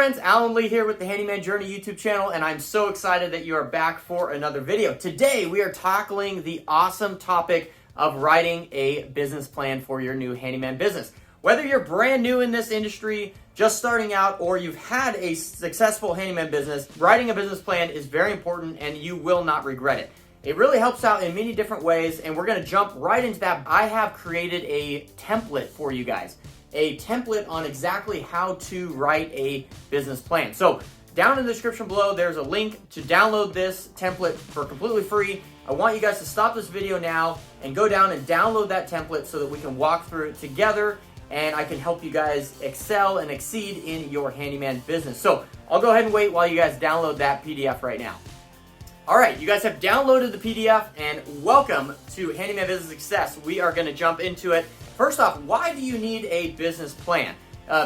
friends, Alan Lee here with the Handyman Journey YouTube channel, and I'm so excited that you are back for another video. Today we are tackling the awesome topic of writing a business plan for your new handyman business. Whether you're brand new in this industry, just starting out, or you've had a successful handyman business, writing a business plan is very important and you will not regret it. It really helps out in many different ways, and we're going to jump right into that. I have created a template for you guys. A template on exactly how to write a business plan. So down in the description below, there's a link to download this template for completely free. I want you guys to stop this video now and go down and download that template so that we can walk through it together and I can help you guys excel and exceed in your handyman business. So I'll go ahead and wait while you guys download that PDF right now. All right, you guys have downloaded the PDF and welcome to Handyman Business Success. We are gonna jump into it. First off, why do you need a business plan?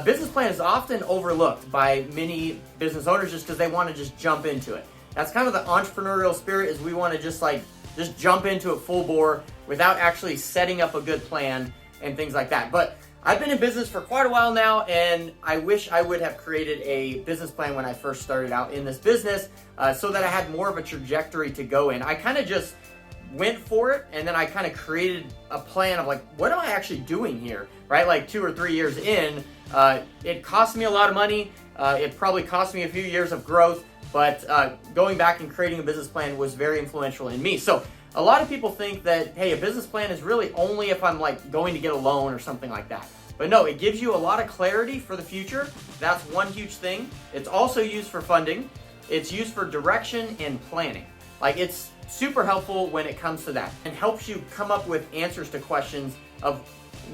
Business plan is often overlooked by many business owners just because they want to just jump into it. That's kind of the entrepreneurial spirit, is we want to just jump into it full bore without actually setting up a good plan and things like that. But I've been in business for quite a while now, and I wish I would have created a business plan when I first started out in this business so that I had more of a trajectory to go in. I kind of just went for it, and then I kind of created a plan of what am I actually doing here, right? Like 2 or 3 years in, it cost me a lot of money. It probably cost me a few years of growth, but going back and creating a business plan was very influential in me. So a lot of people think that, hey, a business plan is really only if I'm going to get a loan or something like that. But no, it gives you a lot of clarity for the future. That's one huge thing. It's also used for funding. It's used for direction and planning. It's super helpful when it comes to that, and helps you come up with answers to questions of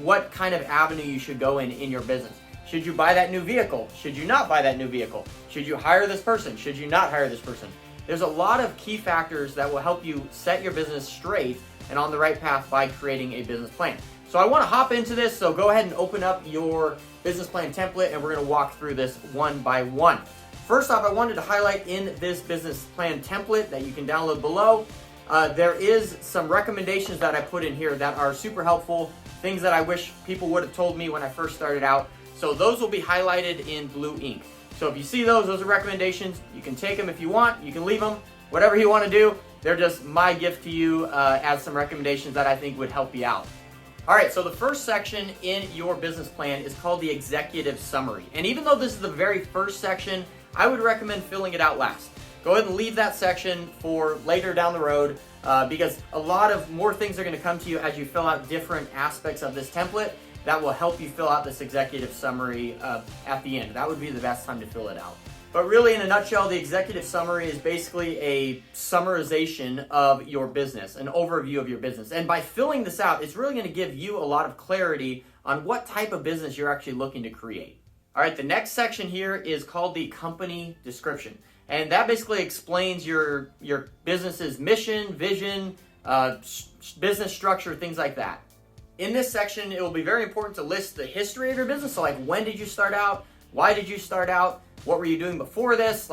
what kind of avenue you should go in your business. Should you buy that new vehicle? Should you not buy that new vehicle? Should you hire this person? Should you not hire this person? There's a lot of key factors that will help you set your business straight and on the right path by creating a business plan. So I want to hop into this, so go ahead and open up your business plan template and we're going to walk through this one by one. First off, I wanted to highlight in this business plan template that you can download below, there is some recommendations that I put in here that are super helpful, things that I wish people would have told me when I first started out. So those will be highlighted in blue ink. So if you see those are recommendations. You can take them if you want, you can leave them, whatever you want to do. They're just my gift to you as some recommendations that I think would help you out. All right, so the first section in your business plan is called the executive summary. And even though this is the very first section, I would recommend filling it out last. Go ahead and leave that section for later down the road because a lot of more things are going to come to you as you fill out different aspects of this template that will help you fill out this executive summary at the end. That would be the best time to fill it out. But really, in a nutshell, the executive summary is basically a summarization of your business, an overview of your business. And by filling this out, it's really going to give you a lot of clarity on what type of business you're actually looking to create. All right, the next section here is called the company description. And that basically explains your business's mission, vision, business structure, things like that. In this section, it will be very important to list the history of your business. So when did you start out? Why did you start out? What were you doing before this?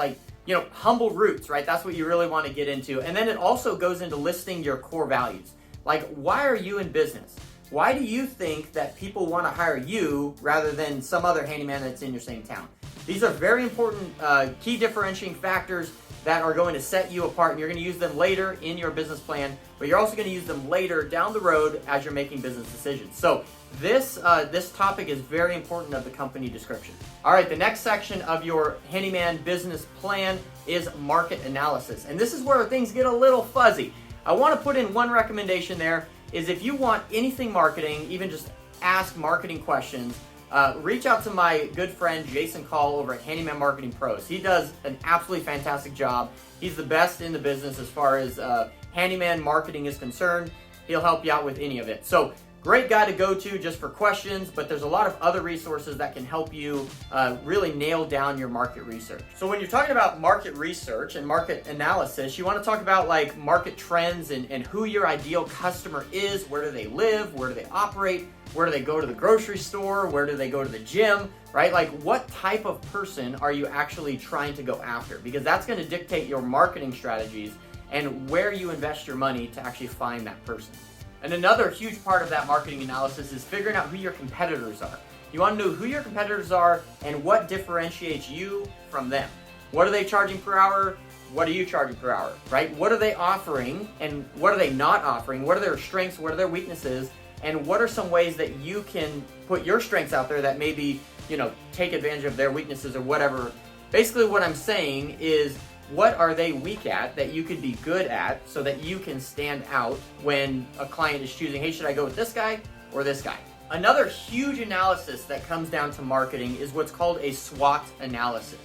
Humble roots, right? That's what you really want to get into. And then it also goes into listing your core values. Why are you in business? Why do you think that people want to hire you rather than some other handyman that's in your same town? These are very important key differentiating factors that are going to set you apart, and you're going to use them later in your business plan, but you're also going to use them later down the road as you're making business decisions. So this topic is very important of the company description. All right, the next section of your handyman business plan is market analysis, and this is where things get a little fuzzy. I want to put in one recommendation there, is if you want anything marketing, even just ask marketing questions, reach out to my good friend Jason Call over at Handyman Marketing Pros. He does an absolutely fantastic job. He's the best in the business as far as handyman marketing is concerned. He'll help you out with any of it. So great guy to go to just for questions, but there's a lot of other resources that can help you really nail down your market research. So when you're talking about market research and market analysis, you want to talk about market trends and who your ideal customer is. Where do they live? Where do they operate? Where do they go to the grocery store? Where do they go to the gym, right? What type of person are you actually trying to go after? Because that's going to dictate your marketing strategies and where you invest your money to actually find that person. And another huge part of that marketing analysis is figuring out who your competitors are. You want to know who your competitors are and what differentiates you from them. What are they charging per hour? What are you charging per hour, right? What are they offering and what are they not offering? What are their strengths? What are their weaknesses? And what are some ways that you can put your strengths out there that maybe, take advantage of their weaknesses or whatever? Basically what I'm saying is, what are they weak at that you could be good at so that you can stand out when a client is choosing, hey, should I go with this guy or this guy? Another huge analysis that comes down to marketing is what's called a SWAT analysis.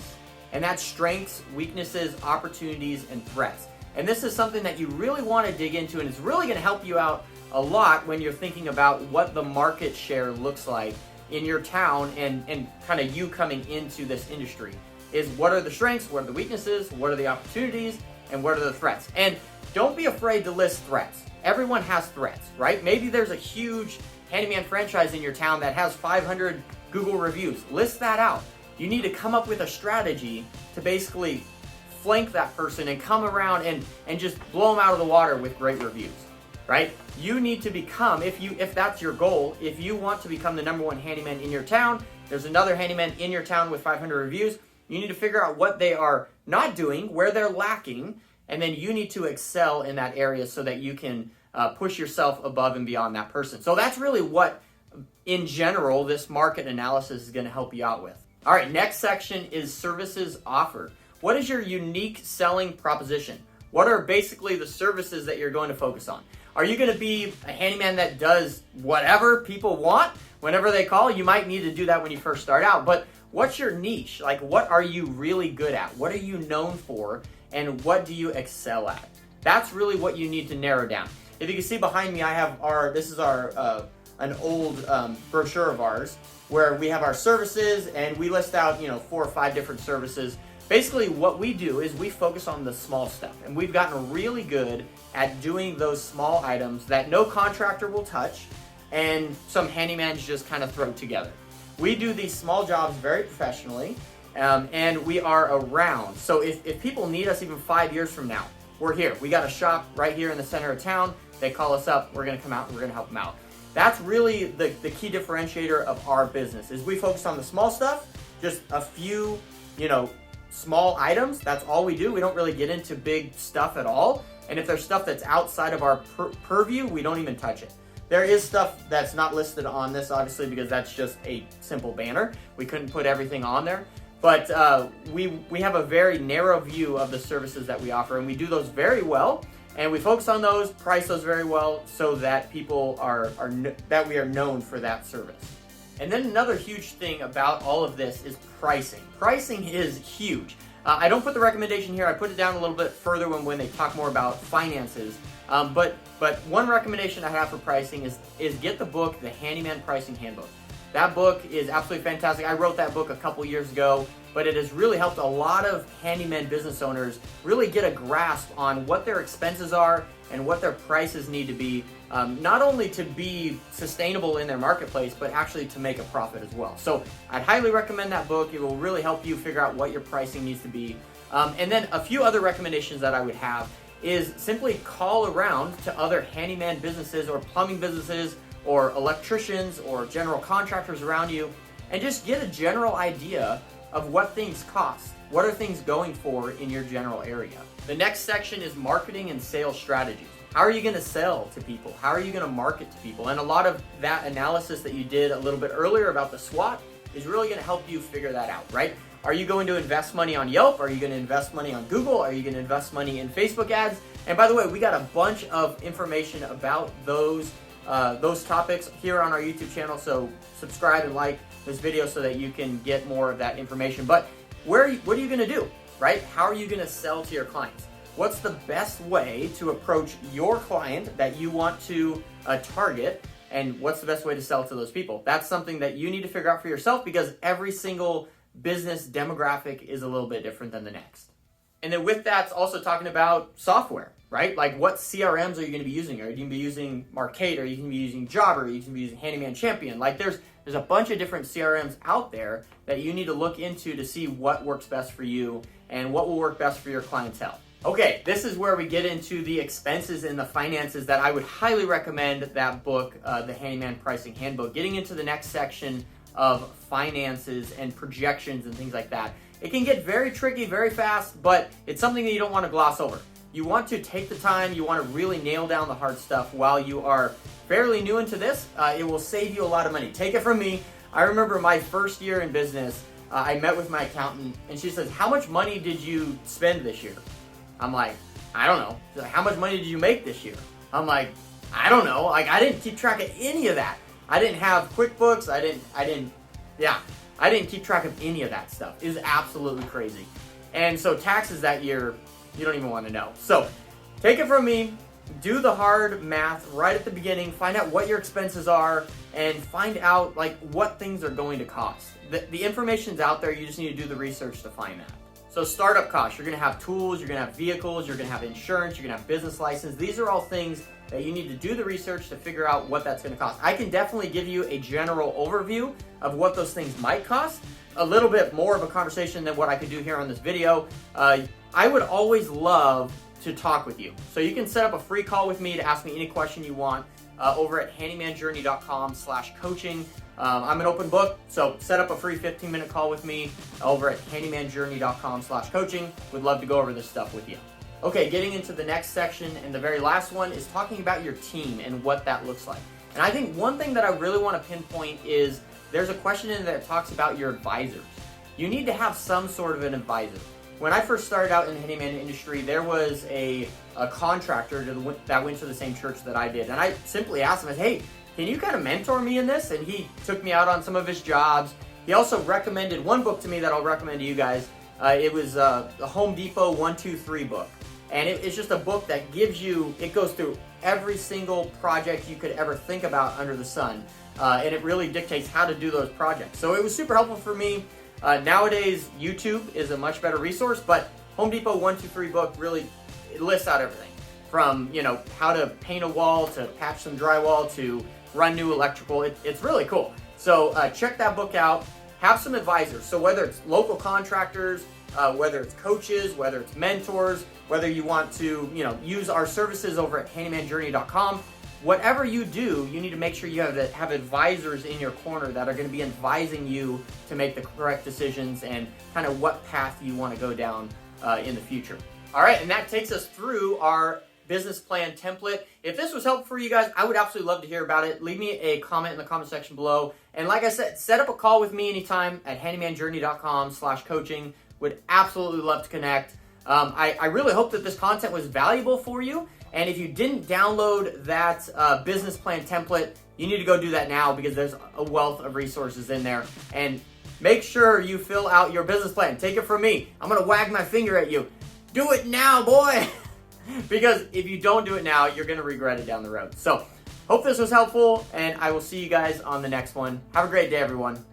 And that's strengths, weaknesses, opportunities, and threats. And this is something that you really want to dig into, and it's really going to help you out a lot when you're thinking about what the market share looks like in your town and kind of you coming into this industry. Is what are the strengths, what are the weaknesses, what are the opportunities, and what are the threats? And don't be afraid to list threats. Everyone has threats, right? Maybe there's a huge handyman franchise in your town that has 500 Google reviews. List that out. You need to come up with a strategy to basically flank that person and come around and just blow them out of the water with great reviews, right? You need to become, if that's your goal, if you want to become the number one handyman in your town, there's another handyman in your town with 500 reviews. You need to figure out what they are not doing, where they're lacking, and then you need to excel in that area so that you can push yourself above and beyond that person. So that's really what, in general, this market analysis is going to help you out with. All right, next section is services offered. What is your unique selling proposition? What are basically the services that you're going to focus on? Are you going to be a handyman that does whatever people want whenever they call? You might need to do that when you first start out, but what's your niche? Like, what are you really good at? What are you known for? And what do you excel at? That's really what you need to narrow down. If you can see behind me, I have an old brochure of ours where we have our services and we list out, 4 or 5 different services. Basically what we do is we focus on the small stuff, and we've gotten really good at doing those small items that no contractor will touch and some handyman just kind of throw together. We do these small jobs very professionally, and we are around. So if people need us even 5 years from now, we're here. We got a shop right here in the center of town. They call us up. We're going to come out and we're going to help them out. That's really the key differentiator of our business, is we focus on the small stuff, just a few, small items. That's all we do. We don't really get into big stuff at all. And if there's stuff that's outside of our purview, we don't even touch it. There is stuff that's not listed on this, obviously, because that's just a simple banner. We couldn't put everything on there. But we have a very narrow view of the services that we offer, and we do those very well. And we focus on those, price those very well, so that people that we are known for that service. And then another huge thing about all of this is pricing. Pricing is huge. I don't put the recommendation here. I put it down a little bit further when they talk more about finances. But one recommendation I have for pricing is get the book, the Handyman Pricing Handbook. That book is absolutely fantastic. I wrote that book a couple years ago, but it has really helped a lot of handyman business owners really get a grasp on what their expenses are and what their prices need to be, not only to be sustainable in their marketplace, but actually to make a profit as well. So I'd highly recommend that book. It will really help you figure out what your pricing needs to be. And then a few other recommendations that I would have is simply call around to other handyman businesses or plumbing businesses or electricians or general contractors around you, and just get a general idea of what things cost. What are things going for in your general area? The next section is marketing and sales strategies. How are you going to sell to people? How are you going to market to people? And a lot of that analysis that you did a little bit earlier about the SWOT is really going to help you figure that out, right? Are you going to invest money on Yelp? Are you going to invest money on Google? Are you going to invest money in Facebook ads? And by the way, we got a bunch of information about those topics here on our YouTube channel, so subscribe and like this video so that you can get more of that information. But what are you going to do, right? How are you going to sell to your clients? What's the best way to approach your client that you want to target, and what's the best way to sell to those people? That's something that you need to figure out for yourself, because every single business demographic is a little bit different than the next. And then with that, it's also talking about software, right? Like, what CRMs are you going to be using? Are you going to be using Marcate? Are you going to be using Jobber? Are you going to be using Handyman Champion? Like, there's a bunch of different CRMs out there that you need to look into to see what works best for you and what will work best for your clientele. Okay, this is where we get into the expenses and the finances that I would highly recommend that book, the Handyman Pricing Handbook. Getting into the next section of finances and projections and things like that. It can get very tricky very fast, but it's something that you don't want to gloss over. You want to take the time, you want to really nail down the hard stuff while you are fairly new into this. It will save you a lot of money. Take it from me. I remember my first year in business, I met with my accountant and she says, "How much money did you spend this year?" I'm like, "I don't know." She's like, "How much money did you make this year?" I'm like, "I don't know." Like, I didn't keep track of any of that. I didn't have QuickBooks. I didn't keep track of any of that stuff. It was absolutely crazy. And so taxes that year, you don't even want to know. So take it from me, do the hard math right at the beginning, find out what your expenses are, and find out like what things are going to cost. The information's out there, you just need to do the research to find that. So startup costs, you're gonna have tools, you're gonna have vehicles, you're gonna have insurance, you're gonna have business license. These are all things that you need to do the research to figure out what that's gonna cost. I can definitely give you a general overview of what those things might cost. A little bit more of a conversation than what I could do here on this video. I would always love to talk with you. So you can set up a free call with me to ask me any question you want over at handymanjourney.com/coaching. I'm an open book, so set up a free 15-minute call with me over at handymanjourney.com/coaching. Would love to go over this stuff with you. Okay, getting into the next section, and the very last one is talking about your team and what that looks like. And I think one thing that I really want to pinpoint is there's a question in there that talks about your advisors. You need to have some sort of an advisor. When I first started out in the handyman industry, there was a contractor that went to the same church that I did. And I simply asked him, I said, "Hey, can you kind of mentor me in this?" And he took me out on some of his jobs. He also recommended one book to me that I'll recommend to you guys. It was the Home Depot 1-2-3 book. And it's just a book that it goes through every single project you could ever think about under the sun. And it really dictates how to do those projects. So it was super helpful for me. Nowadays, YouTube is a much better resource, but Home Depot 1-2-3 book really lists out everything. From, how to paint a wall, to patch some drywall, to run new electrical. It's really cool. So check that book out. Have some advisors. So whether it's local contractors, whether it's coaches, whether it's mentors, whether you want to, use our services over at handymanjourney.com, whatever you do, you need to make sure you have advisors in your corner that are going to be advising you to make the correct decisions and kind of what path you want to go down in the future. All right, and that takes us through our business plan template. If this was helpful for you guys, I would absolutely love to hear about it. Leave me a comment in the comment section below. And like I said, set up a call with me anytime at handymanjourney.com/coaching. Would absolutely love to connect. I really hope that this content was valuable for you. And if you didn't download that business plan template, you need to go do that now because there's a wealth of resources in there. And make sure you fill out your business plan. Take it from me. I'm going to wag my finger at you. Do it now, boy. Because if you don't do it now, you're going to regret it down the road. So hope this was helpful, and I will see you guys on the next one. Have a great day, everyone.